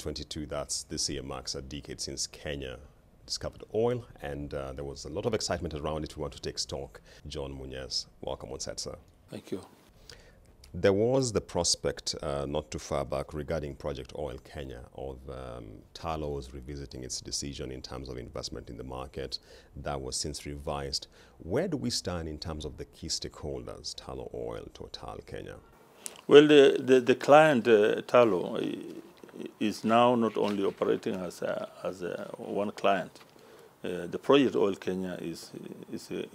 2022, that's this year, marks a decade since Kenya discovered oil, and there was a lot of excitement around it. We want to take stock. John Munyes, welcome on set, sir. Thank you. There was the prospect not too far back regarding Project Oil Kenya of Talos revisiting its decision in terms of investment in the market. That was since revised. Where do we stand in terms of the key stakeholders, Talo Oil, Total, Kenya? Well, the client, Talo, is now not only operating as one client. The Project Oil Kenya is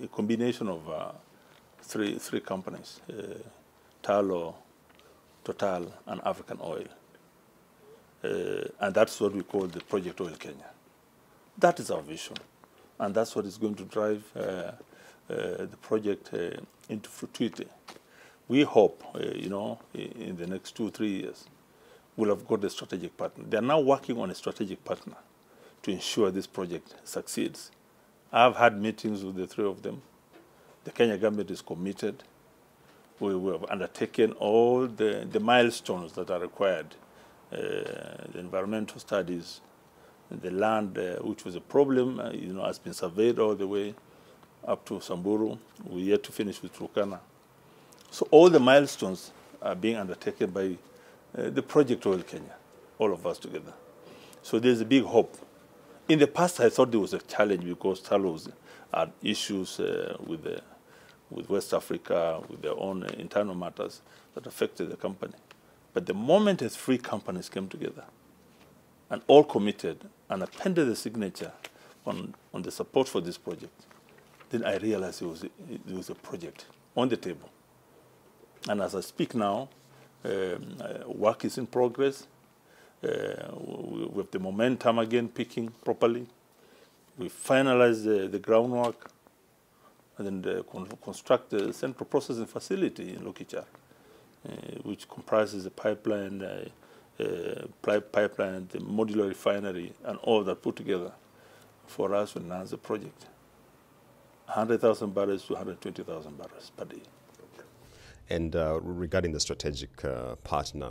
a combination of three companies. Talo, Total, and African Oil. And that's what we call the Project Oil Kenya. That is our vision. And that's what is going to drive the project into fruitivity. We hope, in the next 2-3 years, we'll have got a strategic partner. They're now working on a strategic partner to ensure this project succeeds. I've had meetings with the three of them. The Kenya government is committed. We have undertaken all the milestones that are required, the environmental studies, the land, which was a problem, has been surveyed all the way up to Samburu. We're yet to finish with Turkana. So all the milestones are being undertaken by the Project Oil Kenya, all of us together. So there's a big hope. In the past, I thought there was a challenge because Talos had issues with West Africa, with their own internal matters that affected the company. But the moment the three companies came together and all committed and appended the signature on the support for this project, then I realized there was a project on the table. And as I speak now, work is in progress. We have the momentum again picking properly. We finalized the groundwork and then construct the central processing facility in Lokichar, which comprises the pipeline, the modular refinery, and all that put together for us to enhance the project. 100,000 barrels to 120,000 barrels per day. And regarding the strategic partner,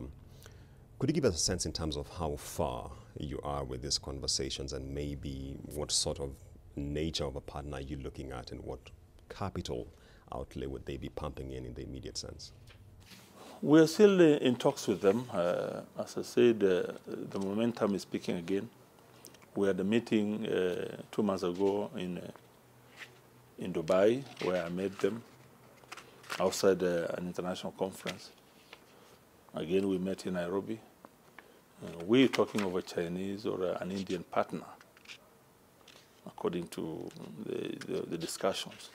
could you give us a sense in terms of how far you are with these conversations and maybe what sort of nature of a partner are you looking at and what capital outlay would they be pumping in the immediate sense? We are still in talks with them. As I said, the momentum is peaking again. We had a meeting 2 months ago in Dubai where I met them outside an international conference. Again, we met in Nairobi. We're talking of a Chinese or an Indian partner, according to the discussions.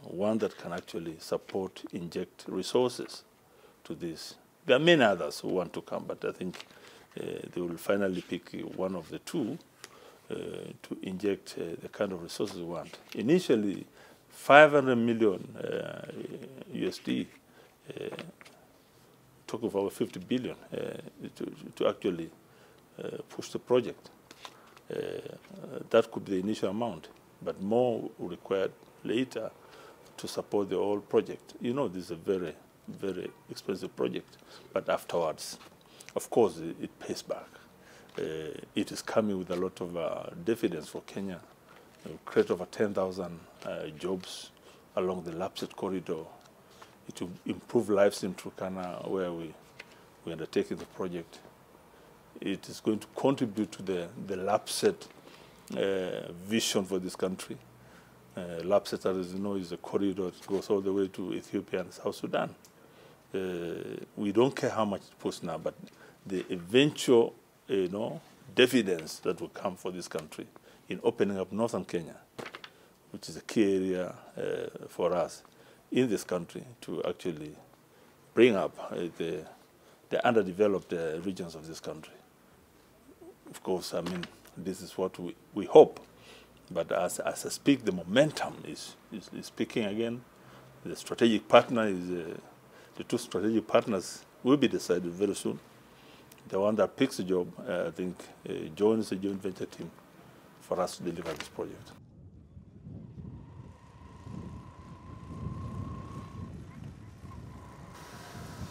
One that can actually support, inject resources to this. There are many others who want to come, but I think they will finally pick one of the two to inject the kind of resources we want. Initially, 500 million USD, talk of over 50 billion to actually push the project. That could be the initial amount, but more required later to support the whole project. This is a very, very expensive project, but afterwards, of course, it pays back. It is coming with a lot of dividends for Kenya. It will create over 10,000 jobs along the Lapset corridor. It will improve lives in Turkana, where we undertaking the project. It is going to contribute to the Lapset vision for this country. Lapset, as you know, is a corridor that goes all the way to Ethiopia and South Sudan. We don't care how much it puts now, but the eventual, dividends that will come for this country in opening up northern Kenya, which is a key area for us in this country to actually bring up the underdeveloped regions of this country. Of course, this is what we hope. But as I speak, the momentum is peaking again. The strategic partner the two strategic partners will be decided very soon. The one that picks the job, I think, joins the joint venture team for us to deliver this project.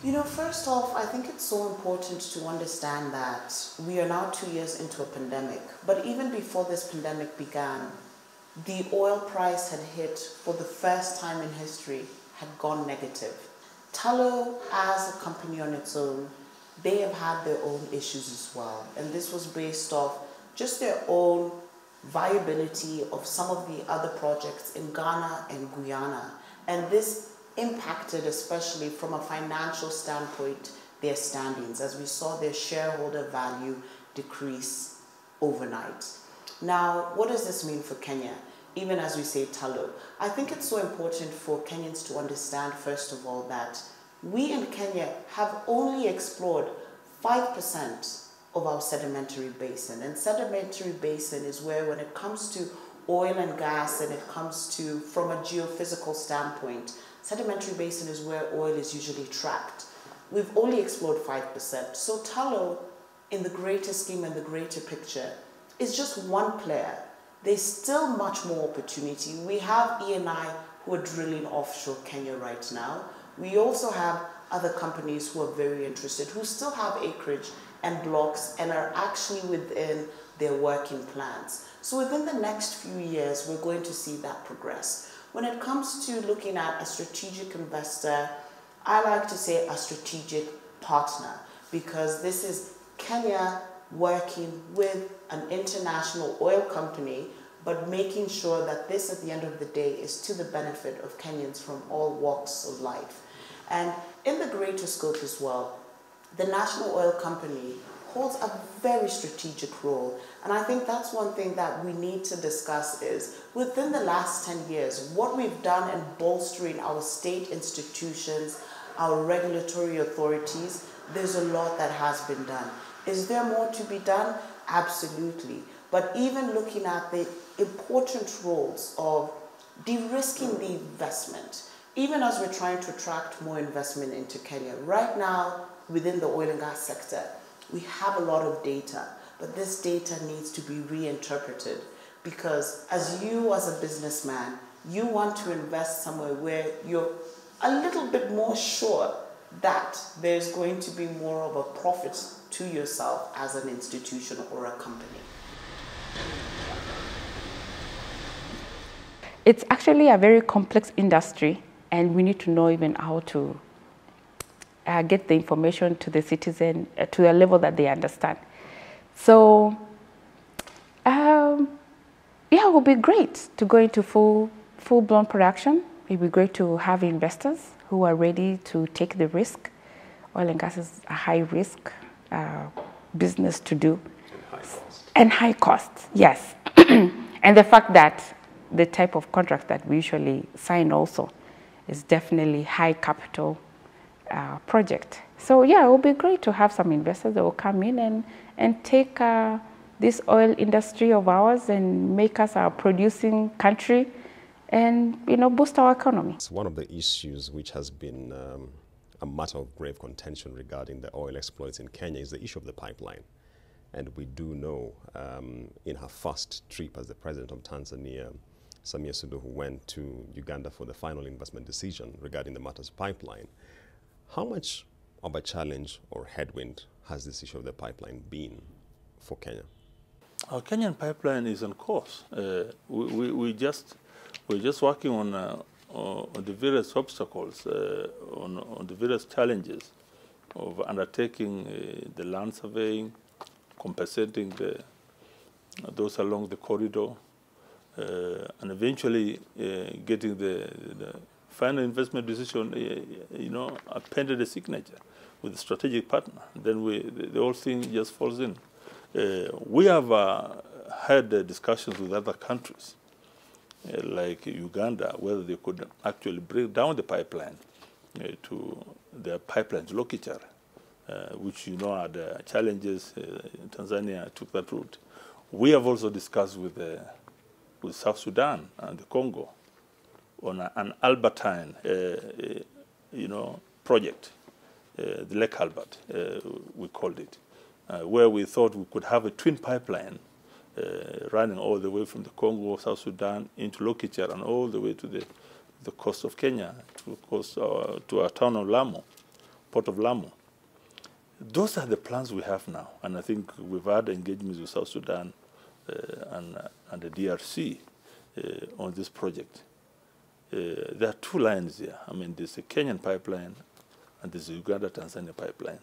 You know, first off, I think it's so important to understand that we are now 2 years into a pandemic. But even before this pandemic began, the oil price had hit, for the first time in history, had gone negative. Tullow, as a company on its own, they have had their own issues as well. And this was based off just their own viability of some of the other projects in Ghana and Guyana. And this impacted, especially from a financial standpoint, their standings, as we saw their shareholder value decrease overnight. Now, what does this mean for Kenya? Even as we say Tullow, I think it's so important for Kenyans to understand, first of all, that we in Kenya have only explored 5% of our sedimentary basin. And sedimentary basin is where, when it comes to oil and gas, and it comes to, from a geophysical standpoint, sedimentary basin is where oil is usually trapped. We've only explored 5%. So Tullow, in the greater scheme and the greater picture, is just one player. There's still much more opportunity. We have E&I who are drilling offshore Kenya right now. We also have other companies who are very interested, who still have acreage and blocks and are actually within their working plans. So within the next few years, we're going to see that progress. When it comes to looking at a strategic investor, I like to say a strategic partner, because this is Kenya working with an international oil company, but making sure that this, at the end of the day, is to the benefit of Kenyans from all walks of life. And in the greater scope as well, the national oil company holds a very strategic role. And I think that's one thing that we need to discuss is, within the last 10 years, what we've done in bolstering our state institutions, our regulatory authorities, there's a lot that has been done. Is there more to be done? Absolutely. But even looking at the important roles of de-risking the investment, even as we're trying to attract more investment into Kenya. Right now, within the oil and gas sector, we have a lot of data, but this data needs to be reinterpreted, because as you, as a businessman, you want to invest somewhere where you're a little bit more sure that there's going to be more of a profit to yourself as an institution or a company. It's actually a very complex industry, and we need to know even how to get the information to the citizen to a level that they understand. So, yeah, it would be great to go into full-blown production. It would be great to have investors who are ready to take the risk. Oil and gas is a high-risk business to do. And high cost. And high cost, yes. And the fact that the type of contract that we usually sign also is definitely high capital project. So yeah, it would be great to have some investors that will come in and take this oil industry of ours and make us a producing country and, you know, boost our economy. It's one of the issues which has been a matter of grave contention regarding the oil exploits in Kenya is the issue of the pipeline. And we do know in her first trip as the president of Tanzania, Samia Suluhu went to Uganda for the final investment decision regarding the matters pipeline. How much of a challenge or headwind has this issue of the pipeline been for Kenya? Our Kenyan pipeline is on course. We're just working on the various obstacles, on the various challenges of undertaking the land surveying, compensating those along the corridor, and eventually getting the final investment decision, appended a signature with a strategic partner. Then the whole thing just falls in. We have had discussions with other countries, like Uganda, whether they could actually break down the pipeline to their pipelines locator, which are the challenges. Tanzania took that route. We have also discussed with South Sudan and the Congo on an Albertine, project, the Lake Albert, we called it, where we thought we could have a twin pipeline running all the way from the Congo, South Sudan, into Lokichar and all the way to the coast of Kenya, to our town of Lamu, Port of Lamu. Those are the plans we have now, and I think we've had engagements with South Sudan and the DRC on this project. There are two lines here. I mean, there's a Kenyan pipeline and there's a Uganda-Tanzania pipeline.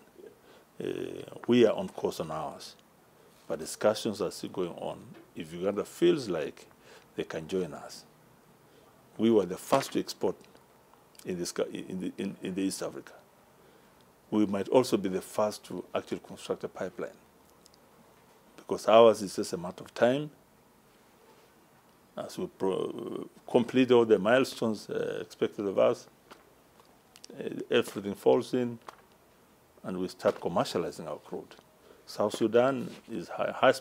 We are on course on ours, but discussions are still going on. If Uganda feels like they can join us, we were the first to export in the East Africa. We might also be the first to actually construct a pipeline, because ours is just a matter of time. As we complete all the milestones expected of us, everything falls in, and we start commercializing our crude. South Sudan is high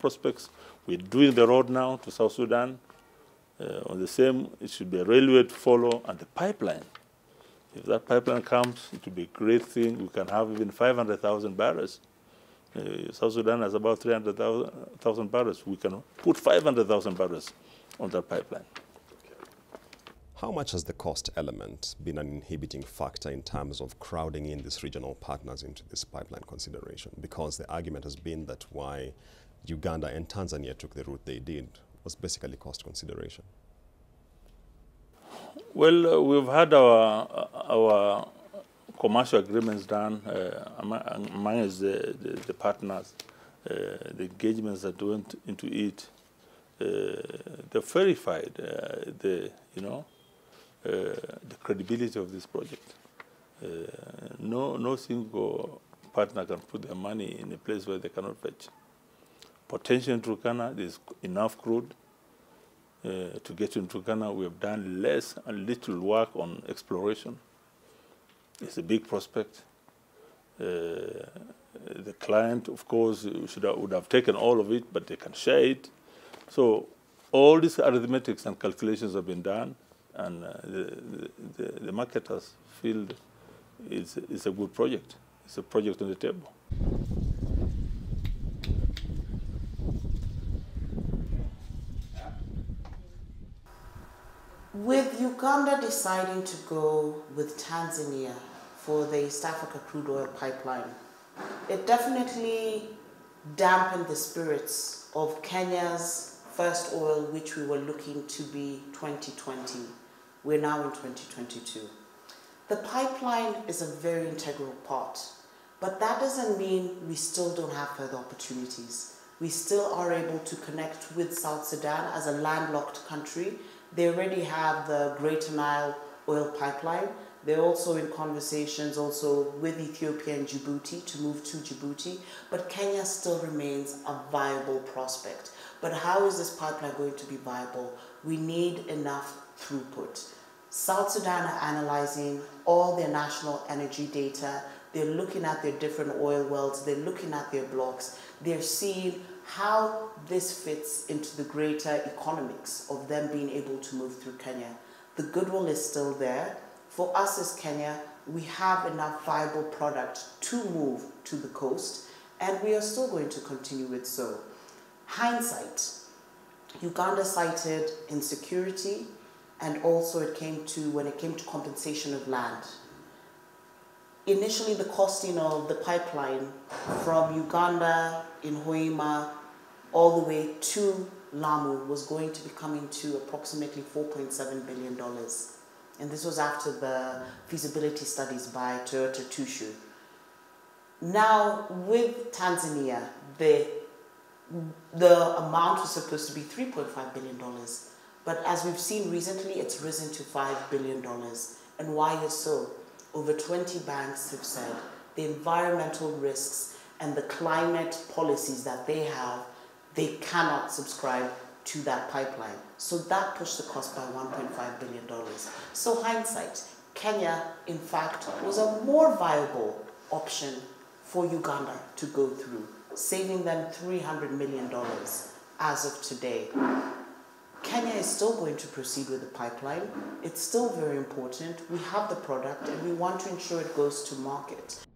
prospects. We're doing the road now to South Sudan. On the same, it should be a railway to follow, and the pipeline. If that pipeline comes, it will be a great thing. We can have even 500,000 barrels. South Sudan has about 300,000 barrels. We can put 500,000 barrels on that pipeline. How much has the cost element been an inhibiting factor in terms of crowding in these regional partners into this pipeline consideration? Because the argument has been that why Uganda and Tanzania took the route they did was basically cost consideration. Well, we've had our commercial agreements done among the partners, the engagements that went into it. They verified the credibility of this project. No single partner can put their money in a place where they cannot fetch. Potential in Turkana, there's enough crude to get into Turkana. We have done less and little work on exploration. It's a big prospect. The client, of course, would have taken all of it, but they can share it. So all these arithmetics and calculations have been done, and the marketers feel it's a good project. It's a project on the table. With Uganda deciding to go with Tanzania for the East Africa crude oil pipeline, it definitely dampened the spirits of Kenya's first oil, which we were looking to be 2020. We're now in 2022. The pipeline is a very integral part, but that doesn't mean we still don't have further opportunities. We still are able to connect with South Sudan as a landlocked country. They already have the Greater Nile oil pipeline. They're also in conversations also with Ethiopia and Djibouti to move to Djibouti, but Kenya still remains a viable prospect. But how is this pipeline going to be viable? We need enough throughput. South Sudan are analyzing all their national energy data. They're looking at their different oil wells. They're looking at their blocks. They're seeing how this fits into the greater economics of them being able to move through Kenya. The goodwill is still there. For us as Kenya, we have enough viable product to move to the coast, and we are still going to continue with so. Hindsight, Uganda cited insecurity, and also when it came to compensation of land. Initially, the costing of the pipeline from Uganda in Hoima all the way to Lamu was going to be coming to approximately $4.7 billion. And this was after the feasibility studies by Toyota Tsusho. Now, with Tanzania, the amount was supposed to be $3.5 billion. But as we've seen recently, it's risen to $5 billion. And why is so? Over 20 banks have said the environmental risks and the climate policies that they have, they cannot subscribe to that pipeline. So that pushed the cost by $1.5 billion. So hindsight, Kenya, in fact, was a more viable option for Uganda to go through, saving them $300 million as of today. Kenya is still going to proceed with the pipeline. It's still very important. We have the product and we want to ensure it goes to market.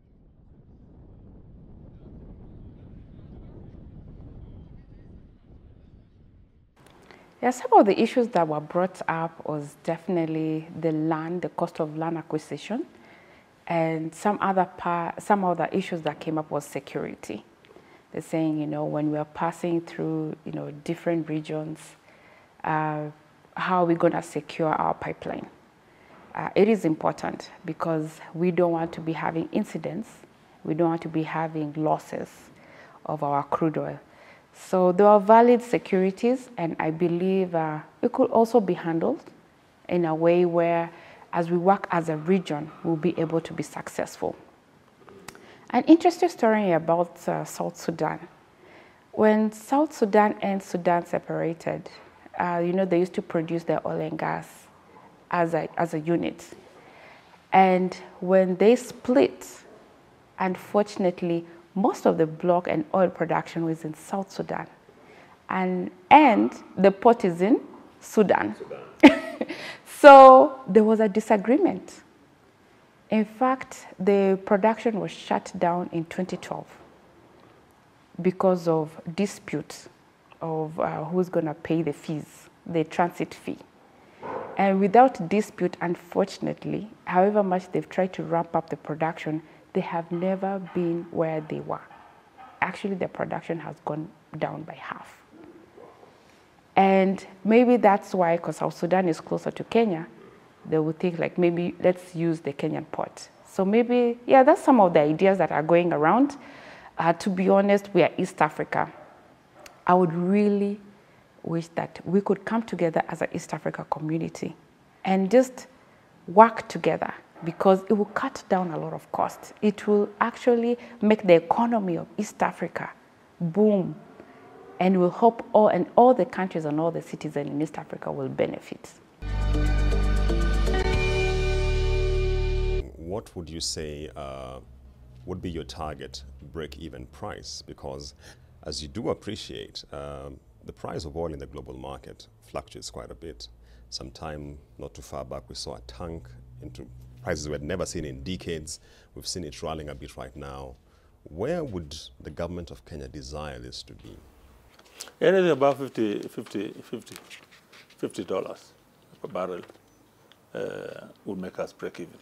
Yeah, some of the issues that were brought up was definitely the land, the cost of land acquisition. And some other issues that came up was security. They're saying, you know, when we are passing through, you know, different regions, how are we going to secure our pipeline? It is important because we don't want to be having incidents. We don't want to be having losses of our crude oil. So there are valid securities, and I believe it could also be handled in a way where, as we work as a region, we'll be able to be successful. An interesting story about South Sudan. When South Sudan and Sudan separated, you know, they used to produce their oil and gas as a unit. And when they split, unfortunately, most of the block and oil production was in South Sudan. And the port is in Sudan. So there was a disagreement. In fact, the production was shut down in 2012 because of dispute of who's going to pay the fees, the transit fee. And without dispute, unfortunately, however much they've tried to ramp up the production, they have never been where they were. Actually, the production has gone down by half. And maybe that's why, because South Sudan is closer to Kenya, they would think like, maybe let's use the Kenyan port. So maybe, yeah, that's some of the ideas that are going around. To be honest, we are East Africa. I would really wish that we could come together as an East Africa community and just work together, because it will cut down a lot of costs. It will actually make the economy of East Africa boom, and will help all the countries and all the citizens in East Africa will benefit. What would you say would be your target break-even price? Because as you do appreciate, the price of oil in the global market fluctuates quite a bit. Sometime not too far back, we saw a tank into prices we had never seen in decades. We've seen it rallying a bit right now. Where would the government of Kenya desire this to be? Anything above $50 per barrel will make us break even.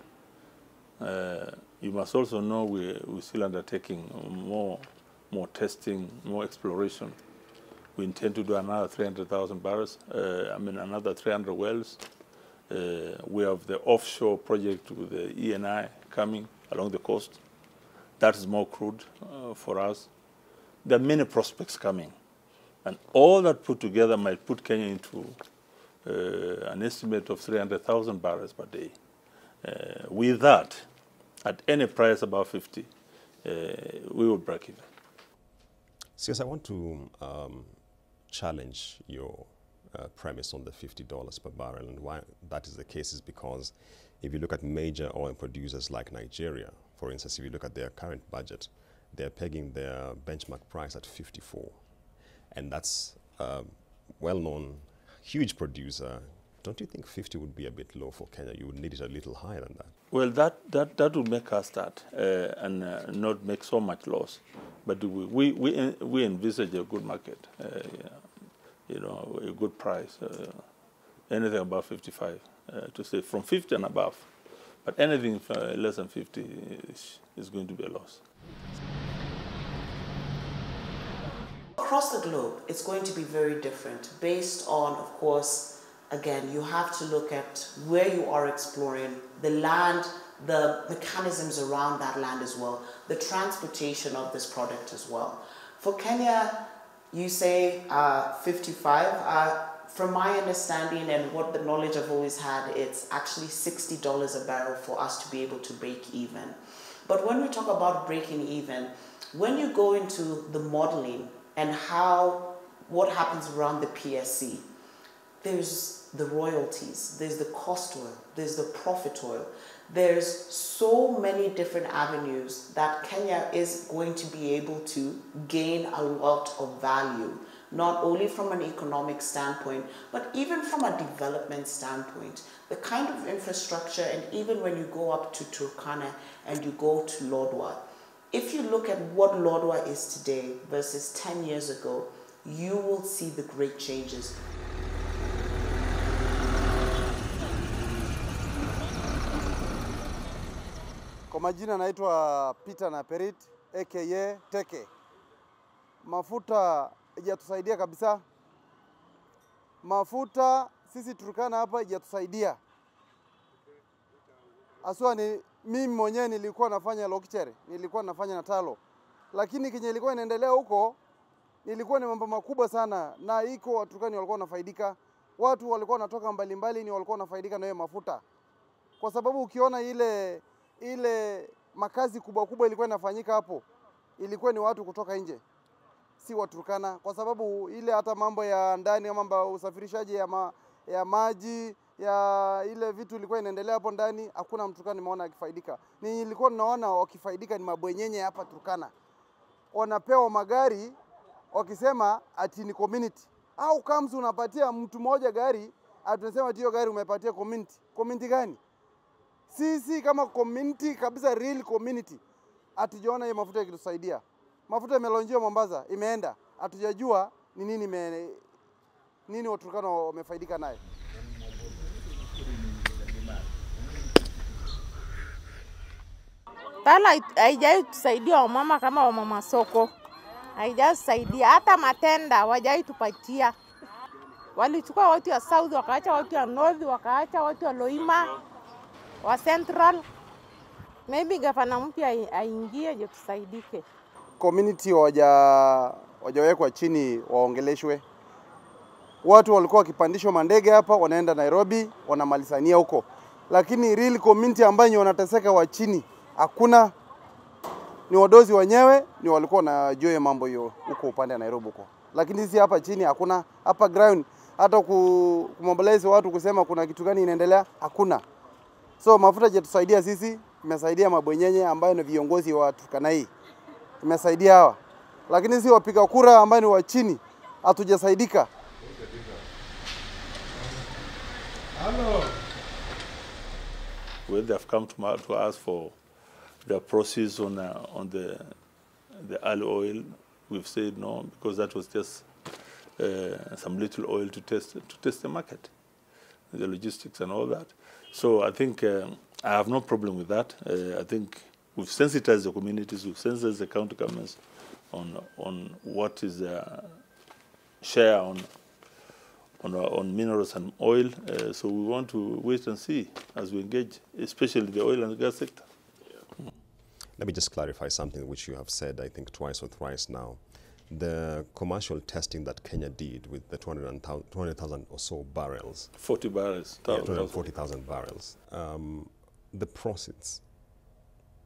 You must also know we're still undertaking more testing, more exploration. We intend to do another 300,000 barrels, another 300 wells. We have the offshore project with the ENI coming along the coast. That is more crude for us. There are many prospects coming. And all that put together might put Kenya into an estimate of 300,000 barrels per day. With that, at any price above 50, we will break even. Yes, I want to challenge your premise on the $50 per barrel, and why that is the case is because if you look at major oil producers like Nigeria, for instance, if you look at their current budget, they're pegging their benchmark price at 54. And that's a well-known, huge producer. Don't you think 50 would be a bit low for Kenya? You would need it a little higher than that. Well, that would make us start and not make so much loss. But we envisage a good market, you know, a good price, anything above 55, to say from 50 and above. But anything less than 50 is going to be a loss. Across the globe, it's going to be very different based on, of course, again, you have to look at where you are exploring, the land, the mechanisms around that land as well, the transportation of this product as well. For Kenya, you say 55. From my understanding and what the knowledge I've always had, it's actually $60 a barrel for us to be able to break even. But when we talk about breaking even, when you go into the modeling and what happens around the PSC, there's the royalties, there's the cost oil, there's the profit oil. There's so many different avenues that Kenya is going to be able to gain a lot of value, not only from an economic standpoint, but even from a development standpoint. The kind of infrastructure, and even when you go up to Turkana and you go to Lodwar, if you look at what Lodwar is today versus 10 years ago, you will see the great changes. Kwa majina naitwa Peter Naperit aka Teke. Mafuta hajatusaidia kabisa. Mafuta sisi Turkana hapa hajatusaidia. Aswa ni mimi mwenyewe nilikuwa nafanya Lokichere, nilikuwa nafanya Natalo. Lakini kenye ilikuwa inaendelea huko nilikuwa ni mambo makubwa sana na iko Waturkani walikuwa wanafaidika. Watu walikuwa wanatoka mbalimbali ni walikuwa wanafaidika na hiyo mafuta. Kwa sababu ukiona ile makazi kubwa kubwa ilikuwa inafanyika hapo, ilikuwa ni watu kutoka nje, si Waturkana. Kwa sababu ile hata mambo ya ndani ya mambo ya usafirishaji ya maji ya ile vitu ilikuwa inaendelea hapo ndani, hakuna Mturkana nimeona akifaidika. Nilikuwa naona wakifaidika ni mabwenyenye hapa Turkana. Wanapewa magari wakisema ati ni community. Au kama unapatia mtu mmoja gari, atunasema ati hiyo gari umepatia community. Community gani? Sisi kama community kabisa, real community, hatujaona hiyo mafuta ikitusaidia. Mafuta imelonjiwa Mombasa, imeenda. Hatujajua ni nini Waturkana wamefaidika naye. Tala haijai tusaidia wamama kama wamama soko. Haijai tusaidia hata matenda hawajai tupatia. Walichukua watu wa South, wakaacha watu wa North, wakaacha watu wa Loima, wa Central. Maybe gavana mpya aingie je tusaidike. Community wajawekwa chini waongeleshwe. Watu walikuwa wakipandishwa mandege hapa, wanaenda Nairobi, wanamalizania huko. Lakini real community ambayo wanateseka wa chini hakuna. Ni wadozi wenyewe ni walikuwa na joe mambo hiyo huko upande wa Nairobi huko. Lakini sisi hapa chini hakuna, hapa ground hata kumobilize watu kusema kuna kitu gani inaendelea hakuna. So mafuta hajatusaidia sisi, imesaidia mabwenyenye ambayo ni viongozi wa Turkana hii. Imesaidia hawa. Lakini sisi wapiga kura ambao ni wa chini hatujasaidika. When they have come to us for the process on the olive oil, we've said no, because that was just some little oil to test the market, the logistics and all that. So I think I have no problem with that. I think we've sensitized the communities, we've sensitized the county governments on what is their share on minerals and oil. So we want to wait and see as we engage, especially the oil and gas sector. Let me just clarify something which you have said, I think, twice or thrice now. The commercial testing that Kenya did with the 200,000 or so barrels. 40 barrels. 240,000 barrels. The process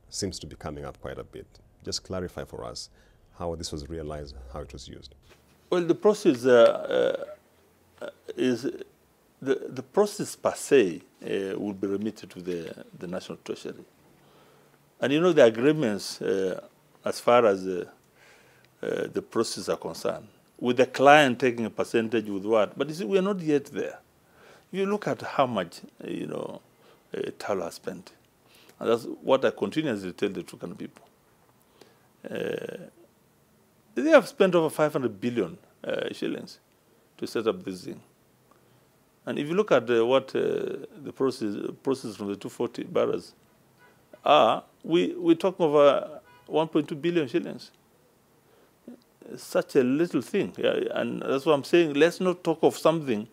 seems to be coming up quite a bit. Just clarify for us how this was realized, how it was used. Well, the process is the process per se will be remitted to the National Treasury. And you know the agreements as far as the process are concerned, with the client taking a percentage with what, but you see, we are not yet there. You look at how much, Talo has spent. And that's what I continuously tell the Turkana people. They have spent over 500 billion shillings to set up this thing. And if you look at what the process from the 240 barrels are, we're talking over 1.2 billion shillings. Such a little thing. Yeah, and that's what I'm saying. Let's not talk of something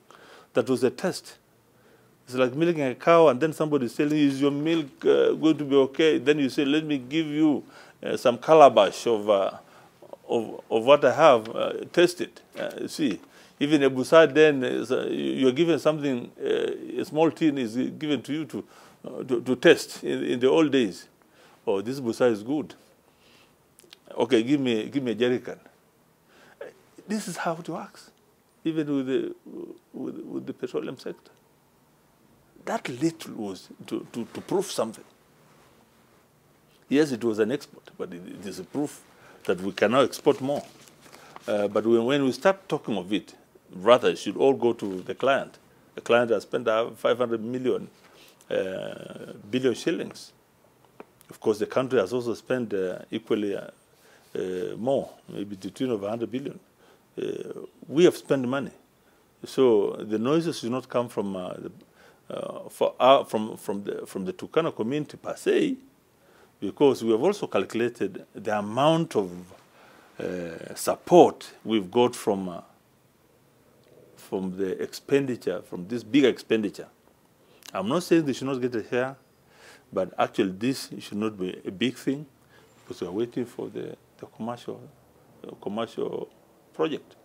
that was a test. It's like milking a cow and then somebody is telling you, is your milk going to be okay? Then you say, let me give you some calabash of what I have, test it. See, even a busad then, you're given something, a small tin is given to you to test in the old days. Oh, this busa is good. Okay, give me a jerrycan. This is how it works, even with the petroleum sector. That little was to prove something. Yes, it was an export, but it is a proof that we can now export more. But when we start talking of it, rather it should all go to the client. The client has spent 500 billion shillings. Of course, the country has also spent equally more, maybe to the tune of 100 billion. We have spent money. So the noises should not come from the Turkana community per se, because we have also calculated the amount of support we've got from the expenditure, from this big expenditure. I'm not saying they should not get a share, but actually this should not be a big thing because we are waiting for the commercial project.